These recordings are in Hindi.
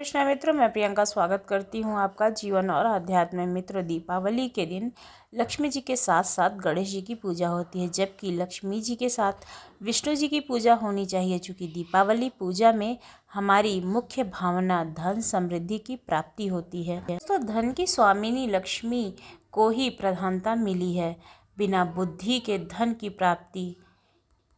कृष्णा मित्रों, मैं प्रियंका स्वागत करती हूँ आपका जीवन और अध्यात्म मित्र। दीपावली के दिन लक्ष्मी जी के साथ साथ गणेश जी की पूजा होती है, जबकि लक्ष्मी जी के साथ विष्णु जी की पूजा होनी चाहिए। चूँकि दीपावली पूजा में हमारी मुख्य भावना धन समृद्धि की प्राप्ति होती है। तो धन की स्वामिनी लक्ष्मी को ही प्रधानता मिली है। बिना बुद्धि के धन की प्राप्ति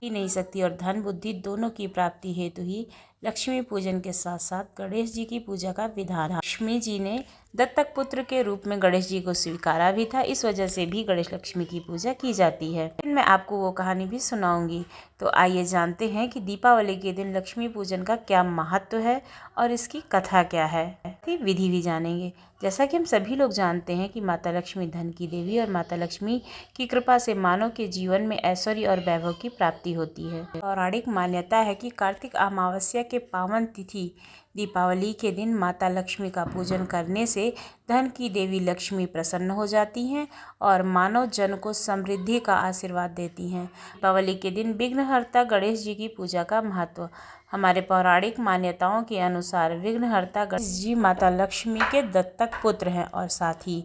ही नहीं सकती, और धन बुद्धि दोनों की प्राप्ति हेतु ही लक्ष्मी पूजन के साथ साथ गणेश जी की पूजा का विधान है। लक्ष्मी जी ने दत्तक पुत्र के रूप में गणेश जी को स्वीकारा भी था, इस वजह से भी गणेश लक्ष्मी की पूजा की जाती है। मैं आपको वो कहानी भी सुनाऊंगी। तो आइए जानते हैं कि दीपावली के दिन लक्ष्मी पूजन का क्या महत्व है और इसकी कथा क्या है। विधि भी जानेंगे। जैसा कि हम सभी लोग जानते हैं कि माता लक्ष्मी धन की देवी, और माता लक्ष्मी की कृपा से मानव के जीवन में ऐश्वर्य और वैभव की प्राप्ति होती है। पौराणिक मान्यता है कि कार्तिक अमावस्या के पावन तिथि दीपावली के दिन माता लक्ष्मी का पूजन करने से धन की देवी लक्ष्मी प्रसन्न हो जाती हैं और मानव जन को समृद्धि का आशीर्वाद देती हैं। दीपावली के दिन विघ्नहर्ता गणेश जी की पूजा का महत्व। हमारे पौराणिक मान्यताओं के अनुसार विघ्नहर्ता गणेश जी माता लक्ष्मी के दत्तक पुत्र हैं, और साथ ही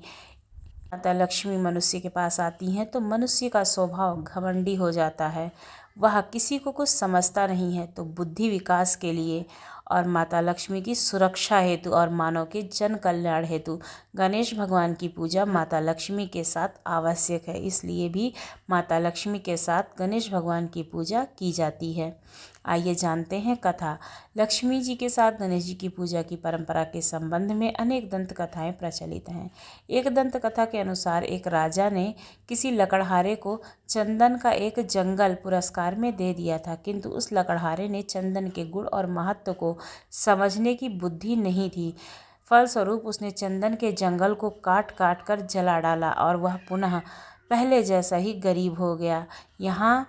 माता लक्ष्मी मनुष्य के पास आती हैं तो मनुष्य का स्वभाव घमंडी हो जाता है, वह किसी को कुछ समझता नहीं है। तो बुद्धि विकास के लिए और माता लक्ष्मी की सुरक्षा हेतु और मानव के जन कल्याण हेतु गणेश भगवान की पूजा माता लक्ष्मी के साथ आवश्यक है। इसलिए भी माता लक्ष्मी के साथ गणेश भगवान की पूजा की जाती है। आइए जानते हैं कथा। लक्ष्मी जी के साथ गणेश जी की पूजा की परंपरा के संबंध में अनेक दंत कथाएं प्रचलित हैं। एक दंत कथा के अनुसार एक राजा ने किसी लकड़हारे को चंदन का एक जंगल पुरस्कार में दे दिया था, किंतु उस लकड़हारे ने चंदन के गुण और महत्व को समझने की बुद्धि नहीं थी। फलस्वरूप उसने चंदन के जंगल को काट काट कर जला डाला और वह पुनः पहले जैसा ही गरीब हो गया। यहाँ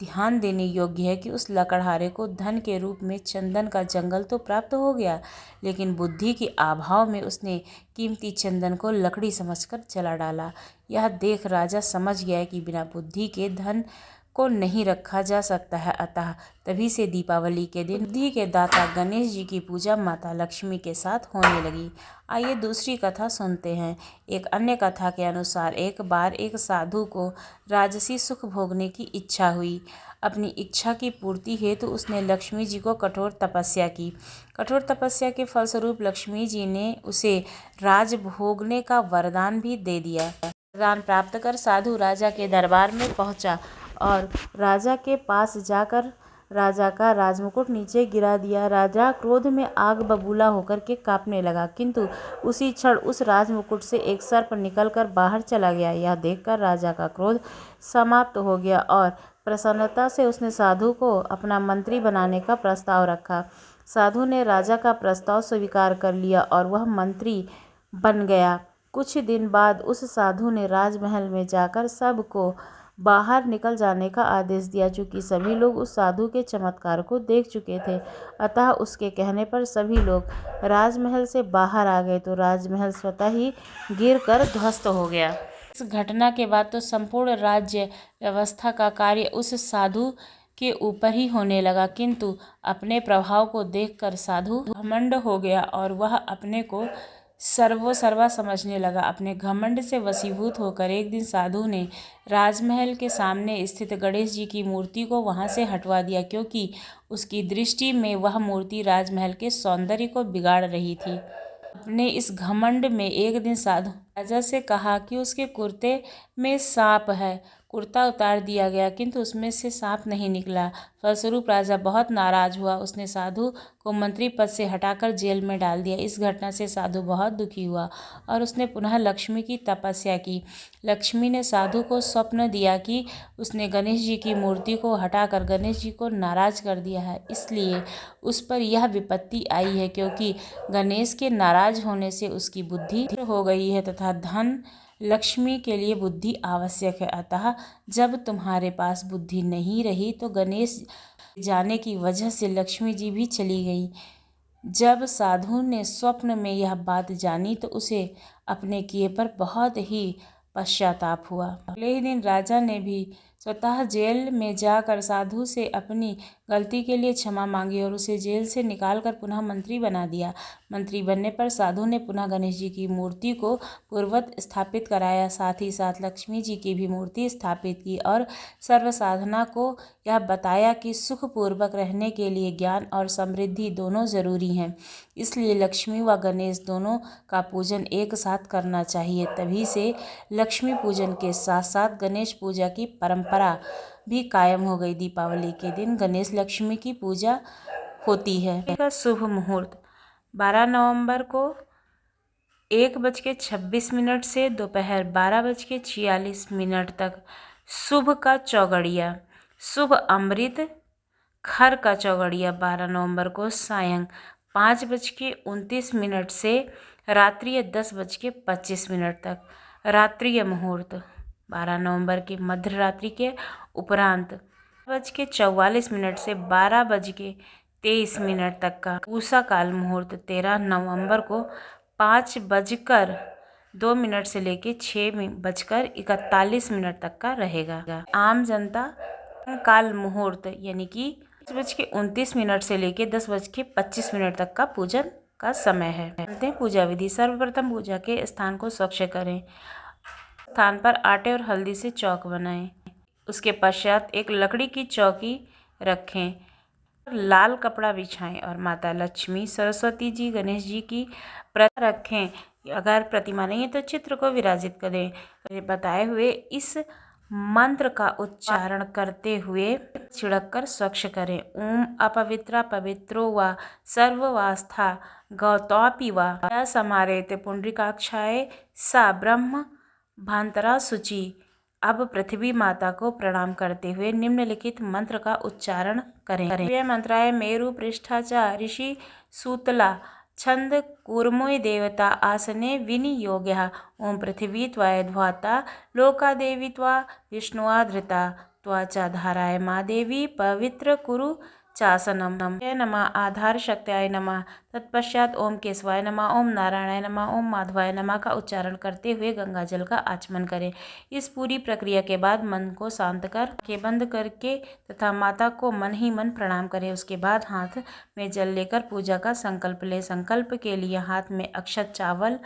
ध्यान देने योग्य है कि उस लकड़हारे को धन के रूप में चंदन का जंगल तो प्राप्त हो गया, लेकिन बुद्धि के अभाव में उसने कीमती चंदन को लकड़ी समझकर जला डाला। यह देख राजा समझ गया कि बिना बुद्धि के धन को नहीं रखा जा सकता है। अतः तभी से दीपावली के दिन बुद्धि के दाता गणेश जी की पूजा माता लक्ष्मी के साथ होने लगी। आइए दूसरी कथा सुनते हैं। एक अन्य कथा के अनुसार एक बार एक साधु को राजसी सुख भोगने की इच्छा हुई। अपनी इच्छा की पूर्ति हेतु उसने लक्ष्मी जी को कठोर तपस्या की। कठोर तपस्या के फलस्वरूप लक्ष्मी जी ने उसे राज भोगने का वरदान भी दे दिया। वरदान प्राप्त कर साधु राजा के दरबार में पहुंचा और राजा के पास जाकर राजा का राजमुकुट नीचे गिरा दिया। राजा क्रोध में आग बबूला होकर के कांपने लगा, किंतु उसी क्षण उस राजमुकुट से एक सर्प निकलकर बाहर चला गया। यह देखकर राजा का क्रोध समाप्त हो गया और प्रसन्नता से उसने साधु को अपना मंत्री बनाने का प्रस्ताव रखा। साधु ने राजा का प्रस्ताव स्वीकार कर लिया और वह मंत्री बन गया। कुछ दिन बाद उस साधु ने राजमहल में जाकर सबको बाहर निकल जाने का आदेश दिया। चूँकि सभी लोग उस साधु के चमत्कार को देख चुके थे, अतः उसके कहने पर सभी लोग राजमहल से बाहर आ गए, तो राजमहल स्वतः ही गिरकर ध्वस्त हो गया। इस घटना के बाद तो संपूर्ण राज्य व्यवस्था का कार्य उस साधु के ऊपर ही होने लगा, किंतु अपने प्रभाव को देखकर साधु घमंड हो गया और वह अपने को सर्वा समझने लगा। अपने घमंड से वशीभूत होकर एक दिन साधु ने राजमहल के सामने स्थित गणेश जी की मूर्ति को वहां से हटवा दिया, क्योंकि उसकी दृष्टि में वह मूर्ति राजमहल के सौंदर्य को बिगाड़ रही थी। अपने इस घमंड में एक दिन साधु राजा से कहा कि उसके कुर्ते में सांप है। कुर्ता उतार दिया गया, किंतु उसमें से सांप नहीं निकला। फलस्वरूप राजा बहुत नाराज हुआ। उसने साधु को मंत्री पद से हटाकर जेल में डाल दिया। इस घटना से साधु बहुत दुखी हुआ और उसने पुनः लक्ष्मी की तपस्या की। लक्ष्मी ने साधु को स्वप्न दिया कि उसने गणेश जी की मूर्ति को हटाकर गणेश जी को नाराज कर दिया है, इसलिए उस पर यह विपत्ति आई है, क्योंकि गणेश के नाराज होने से उसकी बुद्धि हो गई है तथा धन लक्ष्मी के लिए बुद्धि आवश्यक है। अतः जब तुम्हारे पास बुद्धि नहीं रही तो गणेश जाने की वजह से लक्ष्मी जी भी चली गई। जब साधु ने स्वप्न में यह बात जानी तो उसे अपने किए पर बहुत ही पश्चाताप हुआ। अगले ही दिन राजा ने भी स्वतः जेल में जाकर साधु से अपनी गलती के लिए क्षमा मांगी और उसे जेल से निकालकर पुनः मंत्री बना दिया। मंत्री बनने पर साधु ने पुनः गणेश जी की मूर्ति को पूर्ववत स्थापित कराया। साथ ही साथ लक्ष्मी जी की भी मूर्ति स्थापित की और सर्व साधना को यह बताया कि सुखपूर्वक रहने के लिए ज्ञान और समृद्धि दोनों जरूरी हैं। इसलिए लक्ष्मी व गणेश दोनों का पूजन एक साथ करना चाहिए। तभी से लक्ष्मी पूजन के साथ साथ गणेश पूजा की परंपरा भी कायम हो गई। दीपावली के दिन गणेश लक्ष्मी की पूजा होती है। शुभ मुहूर्त 12 नवंबर को 1:26 से दोपहर 12:46 तक। शुभ का चौगड़िया, शुभ अमृत खर का चौगड़िया 12 नवंबर को सायं 5:29 से रात्रि 10:25 तक। रात्रिय मुहूर्त 12 नवंबर की मध्य रात्रि के उपरांत 12:44 से 12:23 तक का। उषा काल मुहूर्त 13 नवंबर को 5:02 से लेकर 6:41 तक का रहेगा। आम जनता काल मुहूर्त यानी कि 10:29 से लेकर 10:25 तक का पूजन का समय है। पूजा विधि। सर्वप्रथम पूजा के स्थान को स्वच्छ करें। स्थान पर आटे और हल्दी से चौक बनाएं। उसके पश्चात एक लकड़ी की चौकी रखें, लाल कपड़ा बिछाएं और माता लक्ष्मी, सरस्वती जी, गणेश जी की प्रतिमा रखें। अगर प्रतिमा नहीं है तो चित्र को विराजित करें। बताए हुए इस मंत्र का उच्चारण करते हुए छिड़ककर स्वच्छ करें। ओम अपवित्रा पवित्रो व सर्ववास्था गौतौपि व समारेत पुंडरीकाक्षाय सा ब्रह्म भांतरा शुचि। अब पृथ्वी माता को प्रणाम करते हुए निम्नलिखित मंत्र का उच्चारण करें। यह मंत्राय मेरु पृष्ठाचा ऋषि सूतला छंद कूर्मोय देवता आसने विनियोग्यः। ओम पृथिवी त्वाय ध्वाता लोका देवी त्वा विष्णुआ धृता त्वा च धाराय मा देवी पवित्र कुरु चासनम। नमः आधार शक्त्याय नमः। तत्पश्चात ओम केशवाय नमः, ओम नारायणाय नमः, ओम माधवाय नमः का उच्चारण करते हुए गंगा जल का आचमन करें। इस पूरी प्रक्रिया के बाद मन को शांत कर आंखें बंद करके तथा माता को मन ही मन प्रणाम करें। उसके बाद हाथ में जल लेकर पूजा का संकल्प ले। संकल्प के लिए हाथ में अक्षत, चावल,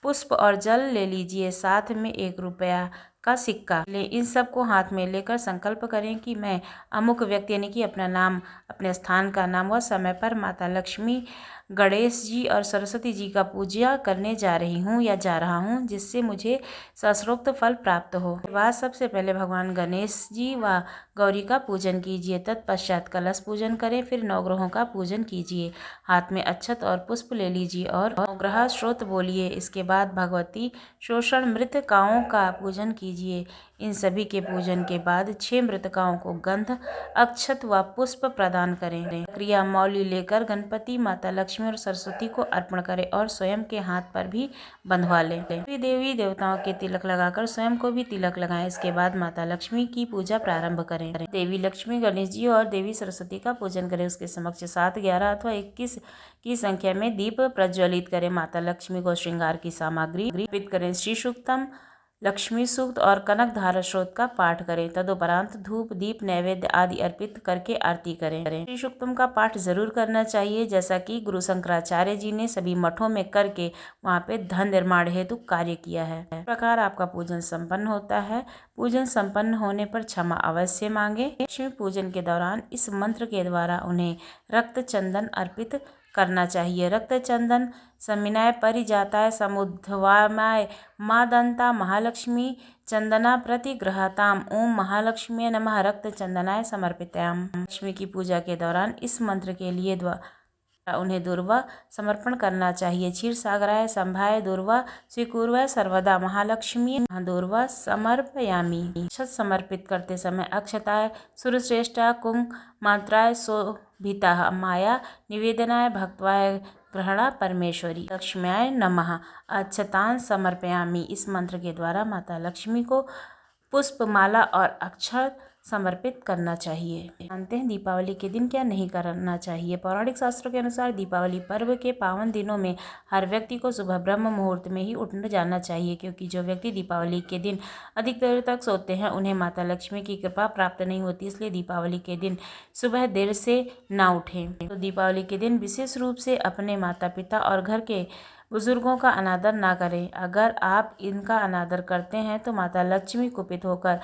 पुष्प और जल ले लीजिए। साथ में 1 रुपया का सिक्का ले। इन सब को हाथ में लेकर संकल्प करें कि मैं अमुक व्यक्ति यानी कि अपना नाम, अपने स्थान का नाम व समय पर माता लक्ष्मी, गणेश जी और सरस्वती जी का पूजा करने जा रही हूँ या जा रहा हूँ, जिससे मुझे शास्त्रोक्त फल प्राप्त हो। बाद सबसे पहले भगवान गणेश जी व गौरी का पूजन कीजिए। तत्पश्चात कलश पूजन करें। फिर नवग्रहों का पूजन कीजिए। हाथ में अक्षत और पुष्प ले लीजिए और नवग्रह स्तोत्र बोलिए। इसके बाद भगवती शोषण मृतकाओं का पूजन कीजिए। इन सभी के पूजन के बाद 6 मृतकाओं को गंध, अक्षत व पुष्प प्रदान करें। क्रिया मौली लेकर गणपति, माता लक्ष्मी और सरस्वती को अर्पण करें और स्वयं के हाथ पर भी बंधवा लें। देवी देवताओं के तिलक लगाकर स्वयं को भी तिलक लगाएं। इसके बाद माता लक्ष्मी की पूजा प्रारंभ करें। देवी लक्ष्मी, गणेश जी और देवी सरस्वती का पूजन करें। उसके समक्ष 7, 11 अथवा 21 की संख्या में दीप प्रज्वलित करें। माता लक्ष्मी को श्रृंगार की सामग्री अर्पित करें। श्री सूक्तम, लक्ष्मी सूक्त और कनक धारा स्रोत का पाठ करें। तदुपरांत धूप, दीप, नैवेद्य आदि अर्पित करके आरती करें। श्री सूक्तम का पाठ जरूर करना चाहिए, जैसा कि गुरु शंकराचार्य जी ने सभी मठों में करके वहाँ पे धन निर्माण हेतु कार्य किया है। इस प्रकार आपका पूजन संपन्न होता है। पूजन संपन्न होने पर क्षमा अवश्य मांगे। लक्ष्मी पूजन के दौरान इस मंत्र के द्वारा उन्हें रक्त चंदन अर्पित करना चाहिए। रक्त चंदन समिनाय परिजाताय समुद्भवामाय मां दंता महालक्ष्मी चंदना प्रतिग्रहताम। ओम महालक्ष्मी नमः रक्त चंदनाय समर्पिताम। लक्ष्मी की पूजा के दौरान इस मंत्र के लिए उन्हें दुर्वा समर्पण करना चाहिए। क्षीर सागराय संभाय दुर्वा स्वीकुर्वय सर्वदा महालक्ष्मी दुर्वा समर्पयामि। अक्षत समर्पित करते समय अक्षताय सुरश्रेष्ठा कुंग मात्राय शोभिता माया निवेदनाय भक्त्वाय ग्रहणा परमेश्वरी लक्ष्म्याय नमः अक्षतान समर्पयामि। इस मंत्र के द्वारा माता लक्ष्मी को पुष्प, माला और अक्षत समर्पित करना चाहिए। जानते हैं दीपावली के दिन क्या नहीं करना चाहिए। पौराणिक शास्त्रों के अनुसार दीपावली पर्व के पावन दिनों में हर व्यक्ति को सुबह ब्रह्म मुहूर्त में ही उठ जाना चाहिए, क्योंकि जो व्यक्ति दीपावली के दिन अधिक देर तक सोते हैं उन्हें माता लक्ष्मी की कृपा प्राप्त नहीं होती। इसलिए दीपावली के दिन सुबह देर से ना उठें। तो दीपावली के दिन विशेष रूप से अपने माता पिता और घर के बुजुर्गों का अनादर ना करें। अगर आप इनका अनादर करते हैं तो माता लक्ष्मी कुपित होकर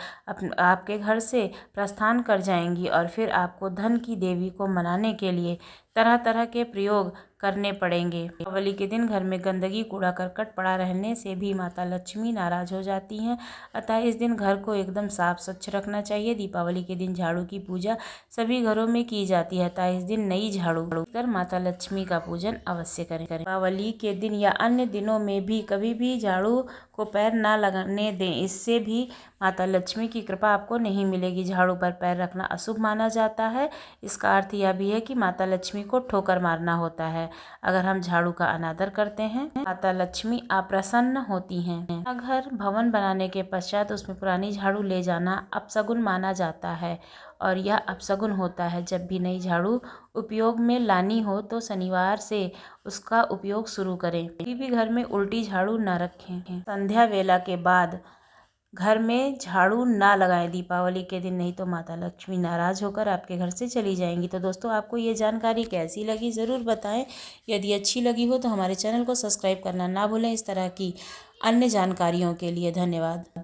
आपके घर से प्रस्थान कर जाएंगी और फिर आपको धन की देवी को मनाने के लिए तरह तरह के प्रयोग करने पड़ेंगे। दीपावली के दिन घर में गंदगी कूड़ा करकट पड़ा रहने से भी माता लक्ष्मी नाराज हो जाती हैं, अतः इस दिन घर को एकदम साफ स्वच्छ रखना चाहिए। दीपावली के दिन झाड़ू की पूजा सभी घरों में की जाती है, अतः इस दिन नई झाड़ू कर माता लक्ष्मी का पूजन अवश्य करें। दीपावली के दिन या अन्य दिनों में भी कभी भी झाड़ू को पैर ना लगाने दें, इससे भी माता लक्ष्मी की कृपा आपको नहीं मिलेगी। झाड़ू पर पैर रखना अशुभ माना जाता है। इसका अर्थ यह भी है कि माता लक्ष्मी को ठोकर मारना होता है। अगर हम झाड़ू का अनादर करते हैं माता लक्ष्मी अप्रसन्न होती हैं। घर भवन बनाने के पश्चात उसमें पुरानी झाड़ू ले जाना अपशगुन माना जाता है और यह अपशगुन होता है। जब भी नई झाड़ू उपयोग में लानी हो तो शनिवार से उसका उपयोग शुरू करें। कभी भी घर में उल्टी झाड़ू न रखें। संध्या वेला के बाद घर में झाड़ू ना लगाएं दीपावली के दिन, नहीं तो माता लक्ष्मी नाराज होकर आपके घर से चली जाएंगी। तो दोस्तों, आपको ये जानकारी कैसी लगी ज़रूर बताएं। यदि अच्छी लगी हो तो हमारे चैनल को सब्सक्राइब करना ना भूलें। इस तरह की अन्य जानकारियों के लिए धन्यवाद।